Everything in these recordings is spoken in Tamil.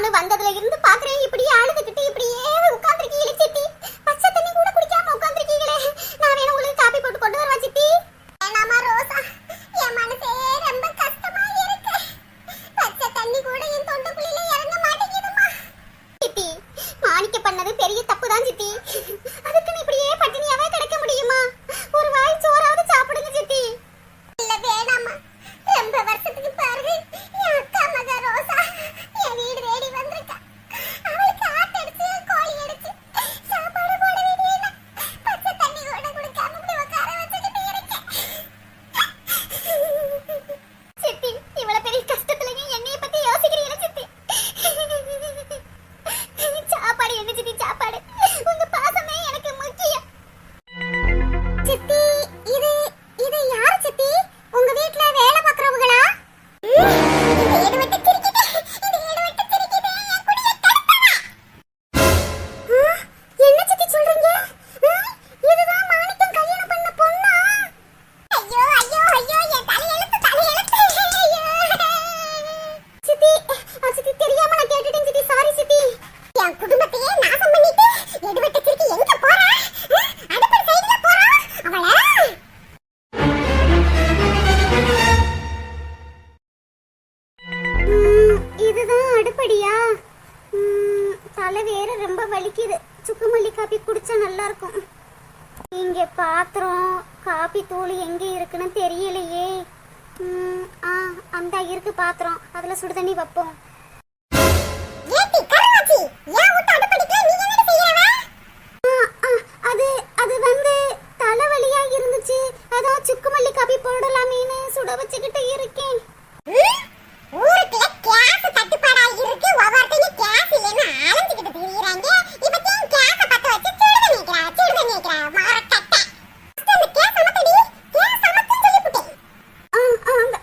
நானும் வந்ததுல இருந்து பாக்குறேன் இப்படியே அழுதுகிட்டு இப்படியே உட்கார்ந்திருக்கீங்களே சித்தி. பச்சை தண்ணி கூட குடிக்காம உட்கார்ந்திருக்கீங்களே. நான் வேணும் உங்களுக்கு காபி போட்டு கொண்டு வரவா சித்தி? வேணாமா ரோசா, என் மனசே ரொம்ப கஷ்டமா இருக்கு. பச்சை தண்ணி கூட என் தொண்டைக்குள்ள இறங்க மாட்டேங்குதுமா. சித்தி, மாணிக்க பண்ணது பெரிய தப்பு தான் சித்தி. அதுக்கு இப்படியே பட்டினியாவே கிடக்க முடியுமா? ஒரு வாய் சோறாவது சாப்பிடுங்க சித்தி. இல்ல வேணாமா, ரொம்ப வருஷத்துக்கு பிறகு என் அக்கா மக ரோசா என் வீடு தேடி வந்திருக்கா. அவளுக்கு ஆட்டடிச்சு கோழி அடிச்சு சாப்பாடு போட வேண்டியது. பச்சை தண்ணி கூட குடிக்காம இப்படி உட்கார வச்சுக்கிட்டு இருக்கேன். சித்தி, இவ்வளவு பெரிய கஷ்டத்துலயும் என்னைய பத்தி யோசிக்கிறீங்களா சித்தி? சாப்பாடு என்ன சித்தி சாப்பாடு? உங்க பாசமே எனக்கு முக்கியம். சித்தி, இது இது யாரு சித்தி? உங்க வீட்ல வேலை பார்க்கறவங்களா? இந்த ஏடுவட்ட கிறுக்கிட்டே, இந்த ஏடுவட்ட கிறுக்கிட்டே என் குடியை தடுத்தவா? என்ன சித்தி சொல்றீங்க? இதுதான் மாணிக்கம் கல்யாணம் பண்ண பொண்ணா? ஐயோ ஐயோ ஐயோ, என் தலையெழுத்து தலையெழுத்து. சித்தி, சித்தி தெரியாம நான் கேட்டுட்டேன் சித்தி. சாரி சித்தி. என் குடும்பத்தையே நாசம் பண்ணிட்டு ஏடுவட்ட கிறுக்கி எங்க போறா? அடுத்த சைடுல போறா அவள. இதுதான் அடுப்படியா? தலை வேற ரொம்ப வலிக்குது. சுக்குமல்லி காபி குடிச்சா நல்லா இருக்கும். இங்க பாத்திரம் காபி தூள் எங்க இருக்குன்னு தெரியலையே. அந்த இருக்கு பாத்திரம், அதுல சுடு தண்ணி வைப்போம். அது வந்து தலைவலியா இருந்துச்சு, அதான் சுக்குமல்லி காபி போடலாமேன்னு சுட வச்சுக்கிட்டு இருக்கேன். ஊருக்குள்ள கேஸ் தட்டுப்பாடா இருக்கு. ஒவ்வொருத்தங்க கேஸ் இல்லைன்னு அலைஞ்சிக்கிட்டு திரியுறாங்க. இப்பத்தையும் கேஸ பத்த வச்சு சுடுத நீக்கிறா மாரக்கட்டை. அந்த கேஸ் அமத்தடி, கேஸ் அமத்துன்னு சொல்லிவிட்டேன்.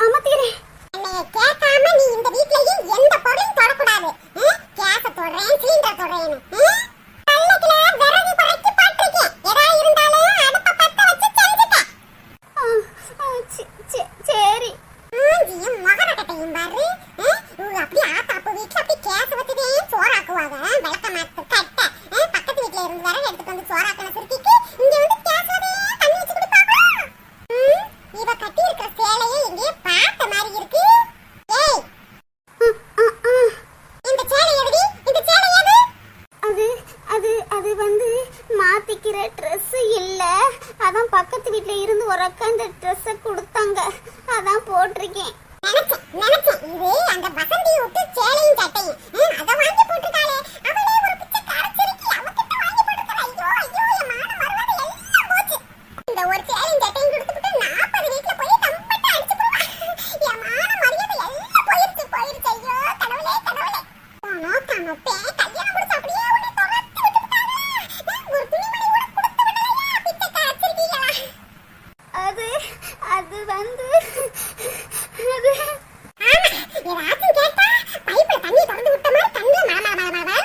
அமத்திக்கிறேன். என்னைய கேட்காம நீ இந்த வீட்லயே எந்த பொருளையும் தொடக்கூடாது. கேஸ தொடறேன், சிலிண்டர் தொடறேன்னு. பல்லக்குல விறகு குறைச்சி போட்டிருக்கேன். எதா இருந்தாலும் அடுப்ப பத்த வச்சு செஞ்சுட்டேன். சரி. மூஞ்சியும் மகரக்கட்டையும் பாரு. அப்படியே ஆத்தாப்பு வீட்டுல அப்படி கேஸ் வச்சுதே சோறாக்குவாங்க. விளக்க மாத்து கட்டை பக்கத்து வீட்டுல இருந்து வர எடுத்துட்டு வந்து சோறாக்கன சுருக்கிட்டு இங்க வந்து கேஸ்ல தண்ணி வச்சு குடிப்பாங்க. இவ கட்டி இருக்கிற சேலையே எங்கேயே பார்த்த மாதிரி இருக்கு. ஏய், இந்த சேலை எதுடி? இந்த சேலை எது? அது வந்து மாத்திக்கிற ட்ரெஸ் இல்ல. அதான் பக்கத்து வீட்ல இருந்து ஒரு அக்கா இந்த ட்ரெஸ்ஸ கொடுத்தாங்க, அதான் போட்டிருக்கேன். நினைச்சேன் இது அந்த வசந்தி விட்டு சேலையும் சட்டையும் அத வாங்கி போட்டுட்டாளே. அவளே ஒரு பிச்சைக்கார சிரிக்கி அவகிட்ட வாங்கி போட்டுறா. ஐயோ ஐயோ, என் மான மருவாத எல்லாம் போச்சு. இந்த ஒரு சேலையும் சட்டையும் கொடுத்துட்டு 40 வீட்ல போய் கம்பட்ட அடிச்சு போவா. என் மான மரியாதை எல்லாம் போயிருச்சு. ஐயோ கடவுளே கடவுளே. போனோ கமப்பே கல்யாணம் முடிச்சு அப்படியே உன்னை தொலைச்சு விட்டுட்டாங்க. ஒரு துணிமணி கூட கொடுத்து விடலையா பிச்சைக்கார சிரிக்கிங்களா? அது வந்து ஏதாச்சும் கேட்டா பைப்ல தண்ணி திறந்து விட்ட மாதிரி கண்ணுல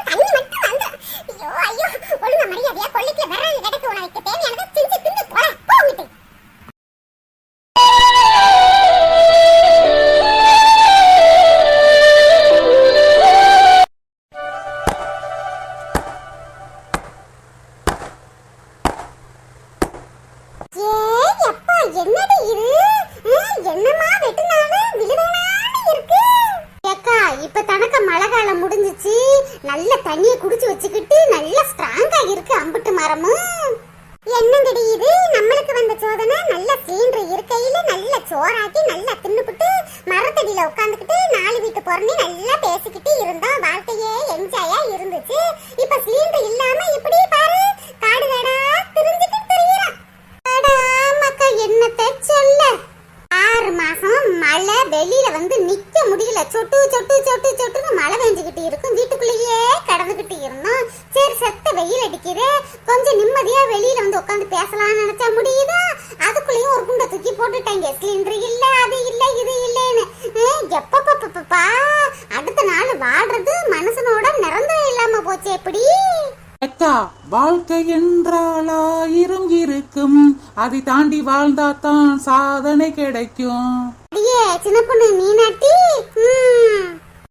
தண்ணி மட்டும் வந்து. ஐயோ ஐயோ, ஒழுங்க மரியாதையா கொள்ளைக்குள்ள விறகு கிடக்கு. உனக்கு தேவையானதை செஞ்சு தின்னு போறேன் போங்கிட்டு. என்னடி இது? என்னமா வெட்டுனாலும் விழுவேனான்னு இருக்கு. ஏக்கா, இப்ப தனக்கு மழை காலம் முடிஞ்சிச்சு. நல்ல தண்ணிய குடிச்சு வச்சுக்கிட்டு நல்ல ஸ்ட்ராங்கா இருக்கு அம்புட்டு மரமும். என்னங்கடி இது? நம்மளுக்கு வந்த சோதனை நல்ல சிலிண்டர் இருக்கையில நல்ல சோறாக்கி நல்லா தின்னுபிட்டு மரத்தடியில உட்காந்துக்கிட்டு 4 வீட்டு பொறணி நல்லா பேசிக்கிட்டு இருந்தோம். வாழ்க்கையே என்ஜாயா இருந்துச்சு. இப்ப சிலிண்டர் இல்லாம இப்படி பாரு காடு வேடா திரிஞ்சுக்கிட்டு தெரியுறோம். என்னத்தை சொல்ல, 6 மாசம் மழை, வெளியில வந்து நிக்க முடியல. சொட்டு சொட்டு சொட்டு சொட்டுன்னு மழை பெஞ்சுக்கிட்டு இருக்கும். வீட்டுக்குள்ளேயே கடந்துகிட்டு இருந்தோம். சரி, செத்த வெயில் அடிக்குது, கொஞ்சம் நிம்மதியா வெளியில வந்து உட்காந்து பேசலாம்னு நினைச்சா முடியுதா? அதுக்குள்ளேயும் ஒரு குண்டை தூக்கி போட்டுட்டாங்க. சிலிண்டர் இல்ல, அது இல்ல, இது இல்லன்னு. எப்பப்பா அடுத்த நாள் வாழ்றது மனுஷனோட நிரந்தரம் இல்லாம போச்சு. எப்படி அக்கா, வாழ்க்கை என்றால் 1000 இருக்கும். அதை தாண்டி வாழ்ந்தாதான் சாதனை கிடைக்கும். சின்ன பொண்ணு மீனாட்டி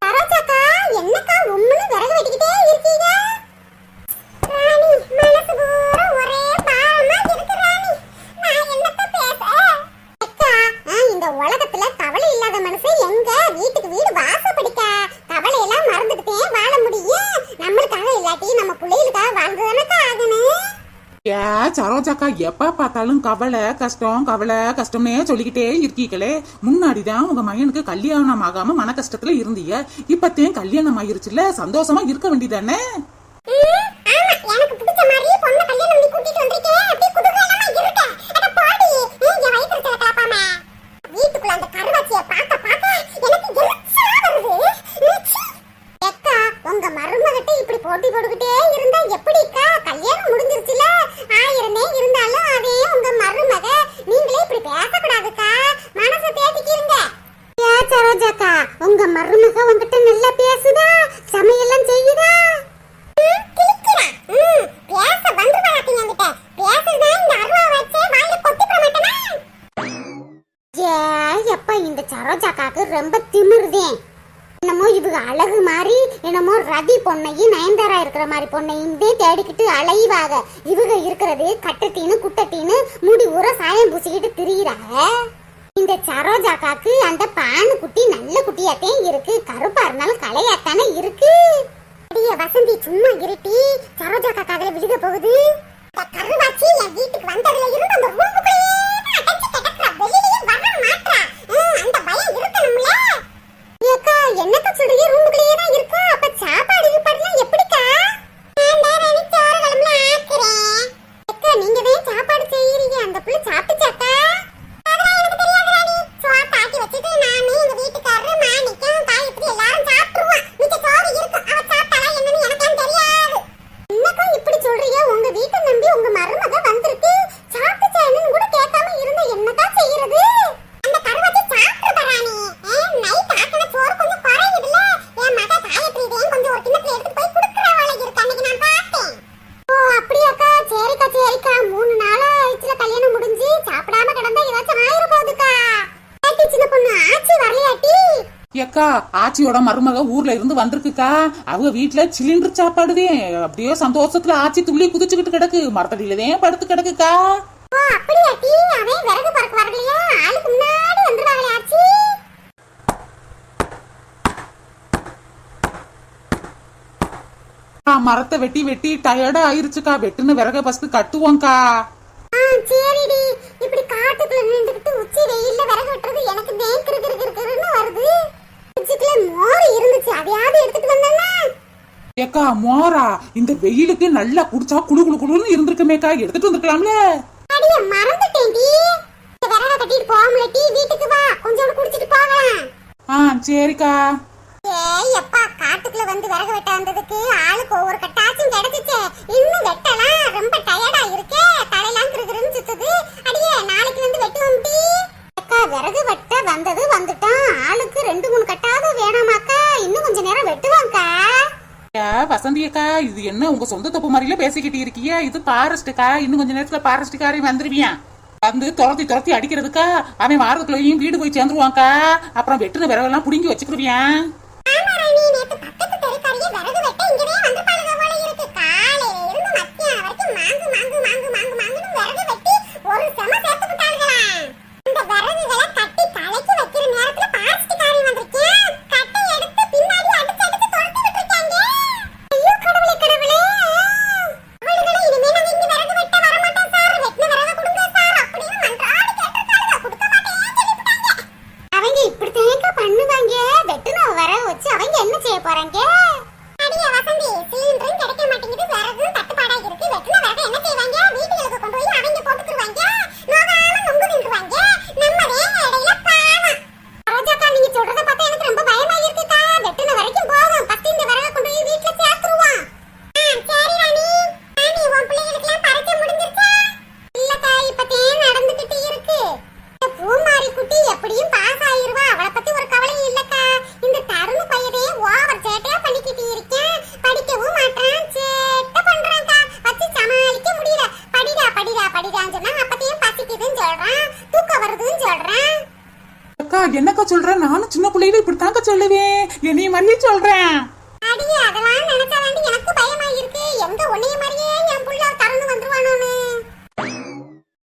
சரோஜாக்கா என்னக்கா உம்முன்னு விறகு வெட்டிக்கிட்டே இருக்கீங்க? ராணி மனசு பூரா ஒரே பாவமா இருக்கு ராணி. நான் என்னத்த பேச? அக்கா, இந்த உலகத்துல கவலை இல்லாத மனுஷன் எங்க? வீட்டுக்கு வீடு வாசப்படிக்கா. கவலை எல்லாம் மறந்துட்டே வாழ முடியும். நம்மளுக்காக இல்லாட்டி நம்ம பிள்ளைகளுக்காக வாழ்ந்துதானக்கா ஆகணும். ஏ சரோஜாக்கா, எப்ப பார்த்தாலும் கவலை கஷ்டம்னே சொல்லிக்கிட்டே இருக்கீங்களே. முன்னாடிதான் உங்க மகனுக்கு கல்யாணம் ஆகாம மன கஷ்டத்துல இருந்தீங்க. இப்பத்தேன் கல்யாணம் ஆயிருச்சுல, சந்தோஷமா இருக்க வேண்டியதானே? எனக்கு பிடிச்ச மாதிரி பொண்ணு கல்யாணம் பண்ணி கூட்டிட்டு வந்திருக்கேன். அப்படியே குதூகலமா இருக்கேன். அட பாடி, என் வயித்துல கிளப்பாம வீட்டுக்குள்ள அந்த கருவாச்சியை பார்க்க எனக்கு எரிச்சலா வருது. அக்கா, உங்க மருமகிட்ட இப்படி போட்டி போட்டுக்கிட்டே இருந்தா எப்படிக்கா? கல்யாணம் முடிஞ்சிருச்சுல, 1000 இருந்தாலும் அதே உங்க மருமக. நீங்களே இப்படி பேசக்கூடாதுக்கா, மனசை தேத்திக்கிறீங்க. சரோஜாக்கா, உங்க மருமக உங்ககிட்ட நல்லா பேசுதா? சமையல்லாம் செய்யுதா? இந்த சரோஜாக்காக்கு ரொம்ப திமிருதேன். என்னமோ இவங்க அழகு மாதிரி, என்னமோ ரதி பொண்ணையும் நயன்தாரா இருக்கிற மாதிரி பொண்ணையும் தேடிக்கிட்டு அலைவாக. இவங்க இருக்கிறது கட்டத்தீனு குட்டத்தீனு முடி ஊற சாயம் பூசிக்கிட்டு திரியிறாங்க. இந்த சரோஜாக்காக்கு அந்த பானு குட்டி நல்ல குட்டியாத்தே இருக்கு. கருப்பா இருந்தாலும் கலையாத்தானே இருக்கு. வசந்தி சும்மா இருட்டி. சரோஜாக்கா காதல விழுக போகுது. கருவாச்சி என் வீட்டுக்கு வந்ததுல இருந்து அந்த ரூமுக்குள்ளே அடைச்சு கிடக்குறா. வெளியிலேயே வர மாட்டா. அந்த பயம் இருக்கணும்ல. ஏக்கா, என்னக்கா சொல்றீங்க? ரூமுக்குள்ளேயே தான் இருக்கா. அப்ப சாப்பாடு கீப்பாடுலாம் எப்படிக்கா? நான் ராணி சோறு குழம்புல ஆக்குறேன். அக்கா, நீங்க தான் சாப்பாடு செய்யறீங்க. அந்த புள்ள சாப்பிட்டுச்சாக்கா? அதெல்லாம் எனக்கு தெரியாது ராணி. சோறு ஆக்கி வச்சுட்டு நானே எங்க வீட்டுக்காரரு மாணிக்கம் காயத்ரி எல்லாரும் சாப்பிட்டுருவோம். மிச்ச சோறு இருக்கு. அவ சாப்பிட்டாலா என்னன்னு எனக்கு தெரியாது. என்னக்கா இப்படி சொல்றீங்க? உங்க வீட்டை நம்பி உங்க மருமக வந்திருக்கு. சாப்பிட்டுச்சா என்னன்னு கூட கேட்காம இருந்தா என்னக்கா செய்யறது? அந்த கருவாச்சி சாப்பிட்டு ராணி. நைட் ஆக்கின சோறு கொஞ்சம் குறையுதுல. என் மக காயத்ரி கொஞ்சம் ஒரு கிண்ணத்துல எடுத்து போய் குடுக்குற வேலை இருக்கு. அன்னைக்கு நான் பார்த்தேன். ஓ அப்படியாக்கா? சரிக்கா சரிக்கா. 3 நாளா ஆயிடுச்சுல கல்யாணம் முடிஞ்சு. சாப்பிடாம கிடந்தா ஏதாச்சும் ஆயிர போகுதுக்கா. சின்ன பொண்ணு ஆச்சி வரலையாட்டி? ஏக்கா, ஆச்சியோட மருமக ஊர்ல இருந்து வந்திருக்குக்கா. அவங்க வீட்டுல சிலிண்டர் சாப்பாடுதே. அப்படியே சந்தோஷத்துல ஆச்சி துள்ளி குதிச்சுக்கிட்டு கிடக்கு. மரத்தடியிலதான் படுத்து கிடக்குக்கா. ஓ அப்படியாட்டி? அவன் விறகு பறக்க வரலையா? ஆளுக்கு முன்னாடி வந்துருவாங்களே ஆச்சி. மரத்தை வெட்டி வெட்டி டயர்டா ஆயிருச்சுக்கா. வெட்டுன்னு விறக பஸ்து கட்டுவோம்க்கா. சரிடி. இப்படி காட்டுக்குள்ள நின்றுக்கிட்டு உச்சி வெயில்ல விறகு வெட்டுறது எனக்கு நேக்கிருக்குன்னு வருது. உச்சிக்குள்ள மோர் இருந்துச்சு, அதையாவது எடுத்துட்டு வந்தானா? ஏக்கா, மோரா இந்த வெயிலுக்கு நல்லா குடிச்சா குளு குளு குளுன்னு இருந்திருக்குமேக்கா. எடுத்துட்டு வந்துக்கலாம்ல. அடியே மறந்துட்டேன்டி. விறக கட்டிட்டு போகலடி. வீட்டுக்கு வா, கொஞ்சம் குடிச்சிட்டு போகலாம். சரிக்கா. ஏய் அப்பா, காட்டுக்குள்ள வந்து விறகு வெட்ட வந்ததுக்கு ஆளுக்கு ஒவ்வொரு கட்டாச்சும் கிடைச்சிச்சே. இன்னும் வெட்டலாம். ரொம்ப டயர்டா இருக்கே. தலையெல்லாம் கிறுகிறுன்னு சுத்துது. அடியே நாளைக்கு வந்து வெட்டுவோம்டி. அக்கா, விறகு வெட்ட வந்தது வந்துட்டான். ஆளுக்கு 2-3 கட்டாவது வேணாமாக்கா? இன்னும் கொஞ்ச நேரம் வெட்டுவாங்கக்கா. வசந்தி அக்கா, இது என்ன உங்க சொந்த தப்பு மாதிரில பேசிக்கிட்டு இருக்கீங்க? இது பாரஸ்டுக்கா. இன்னும் கொஞ்ச நேரத்துல பாரஸ்டுக்காரையும் வந்துருவியான். வந்து துரத்தி அடிக்கிறதுக்கா. அவன் வாரத்துக்குள்ளேயும் வீடு போய் சேர்ந்துருவான்க்கா. அப்புறம் வெட்டுன விறகெல்லாம் புடுங்கி வச்சுக்கிருவியான். என்னக்கா சொல்ற? நானும் சின்ன பிள்ளையில இப்படித்தாங்க சொல்லுவேன். என்னைய மாதிரியே சொல்றேன். அடியே அதெல்லாம் நினைச்சாதாண்டி எனக்கு பயமா இருக்கு. எங்க உன்னைய மாதிரியே என் புள்ள தரந்து வந்துருவானோன்னு.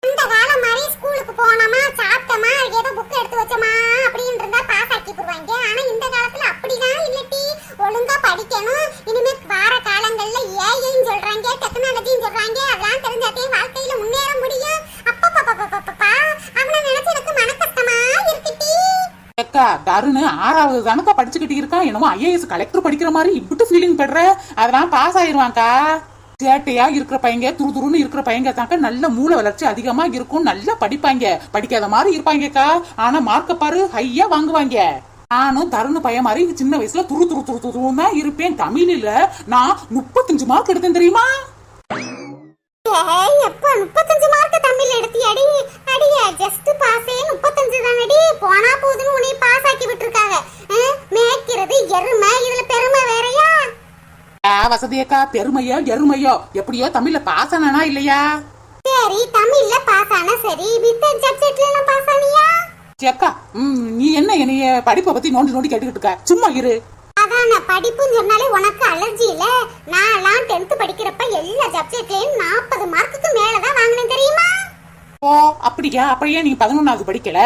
இந்த காலம் மாதிரி ஸ்கூலுக்கு போனோமா சாப்பிட்டோமா ஏதோ புக் எடுத்து வச்சோமா அப்படின்னு இருந்தா பாஸ் ஆக்கி போடுவாங்க. ஆனா இந்த காலத்துல அப்படிதான் இல்லட்டி. ஒழுங்கா படிக்கணும். இனிமே வார காலங்கள்ல ஏஐன்னு சொல்றாங்க, டெக்னாலஜின்னு சொல்றாங்க. அதெல்லாம் தெரிஞ்சாதே வாழ்க்கையில முன்னேற முடியும். அப்பப்பா அவனை நினைச்சு எனக்கு மன கஷ்டமா இருக்குட்டி. அக்கா தருண் 6வது தானக்கா படிச்சுக்கிட்டு இருக்கான். என்னமோ ஐஏஎஸ் கலெக்டர் படிக்கிற மாதிரி இப்படி ஃபீலிங் பண்ற. அதெல்லாம் பாஸ் ஆயிருவான்க்கா. சேட்டையா இருக்கிற பையங்க துருதுருன்னு இருக்கிற பையங்க தாக்க நல்ல மூளை வளர்ச்சி அதிகமா இருக்கும். நல்லா படிப்பாங்க. படிக்காத மாதிரி இருப்பாங்கக்கா. ஆனா மார்க்க பாரு ஹையா வாங்குவாங்க. நானும் தருண் பையன் மாதிரி சின்ன வயசுல துருன்னு தான் இருப்பேன். தமிழ்ல நான் 35 மார்க் எடுத்தேன் தெரியுமா? எப்ப 35 மார்க் தமிழ்ல எடுத்தியாடி? அடியே ஜஸ்ட் பாஸே 35 தானடி. போனா போதுன்னு உன்னை பாஸ் ஆக்கி விட்டுருக்காங்க. மேய்க்கிறது எருமை, இதுல பெருமை வேறயா? வசதியக்கா பெருமையோ எருமையோ எப்படியோ தமிழ்ல பாஸ் ஆனா இல்லையா? சரி தமிழ்ல பாஸ் ஆனா சரி, மித்த சப்ஜெக்ட்ல எல்லாம் பாஸ் ஆனியா? அக்கா நீ என்ன என்னைய படிப்பை பத்தி நோண்டி கேட்டுக்கிட்டு இருக்க? சும்மா இரு. அதான் படிப்புன்னு சொன்னாலே உனக்கு அலர்ஜி இல்ல. நான் 10th படிக்கிறப்ப எல்லா சப்ஜெக்ட்லயும் 40 மார்க்குக்கு மேலதான் வாங்கினேன் தெரியுமா? ஓ அப்படியா? அப்படியே நீ 11வது படிக்கல?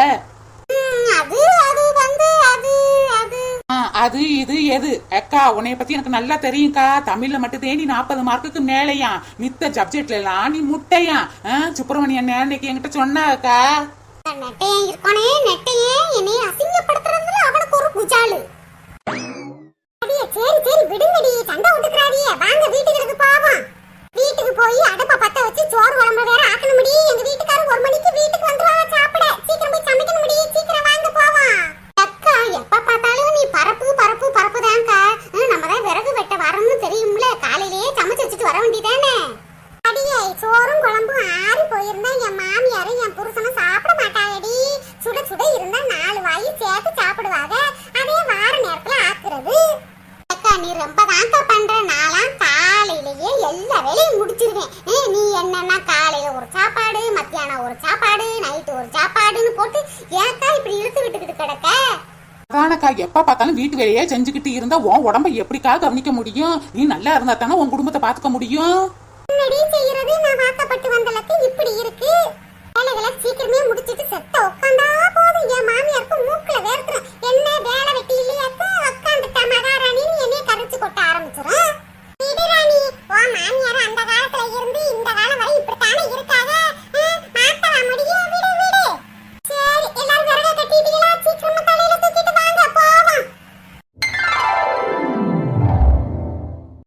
அது இது எது அக்கா உன்னைய பத்தி எனக்கு நல்லா தெரியும்க்கா. தமிழ்ல மட்டும் நீ 40 மார்க்குக்கு மேலையா. மித்த சப்ஜெக்ட்ல எல்லாம் நீ முட்டையா. சுப்பிரமணியன் அன்னைக்கு என்கிட்ட சொன்னாக்கா. நெட்டையே இருக்கானே நெட்டையே என்னை அசிங்கப்படுத்துறதுல அவனுக்கு ஒரு குஜாலு. அடியே சரி விடுங்கடி, சண்டை விட்டுக்கறாடியே. வாங்க வீட்டுக்கு போவோம். வீட்டுக்கு போய் அடுப்ப பத்த வச்சு சோறு குழம்பு வேற ஆக்கணும் முடி. எங்க வீட்டுக்காரர் 1 மணிக்கு வீட்டுக்கு வந்துருவாங்க சாப்பிட. சீக்கிரம் போய் சமைக்கணும் முடி. சீக்கிரம் வாங்க போவோம். அக்கா எப்ப பார்த்தாலும் நீ பரப்பு தான்க்கா. நம்ம தான் விறகு வெட்ட வரணும்னு தெரியும்ல. காலையிலேயே சமைச்சு வச்சுட்டு வர வேண்டியதானே? அடியே சோறும் குழம்பும் ஆறி போயிருந்தா என் மாமியாரும் என் புருஷனும் சாப்பிட மாட்டாங்கடி. சுட சுட இருந்தா 4 வாய் சேர்த்து சாப்பிடுவாங்க. அதே வார நேரத்துல ஆக்குறது. அக்கா நீ ரொம்ப தான்க்கா பண்ற. நான்லாம் காலையிலேயே எல்லா வேலையும் முடிச்சிருவேன். நீ என்னன்னா காலையில ஒரு சாப்பாடு, மத்தியானம் ஒரு சாப்பாடு, நைட்டு ஒரு சாப்பாடுன்னு போட்டு ஏக்கா இப்படி இழுத்து விட்டுக்கிட்டு கிடக்க? அதானக்கா எப்ப பார்த்தாலும் வீட்டு வேலையே செஞ்சுக்கிட்டு இருந்தா உன் உடம்ப எப்படிக்கா கவனிக்க முடியும்? நீ நல்லா இருந்தா தானே உன் குடும்பத்தை பாத்துக்க முடியும். செய்யறது நான் வாக்கப்பட்டு வந்தளவுக்கு இப்படி இருக்கு. வேலைகளை சீக்கிரமே முடிச்சிட்டு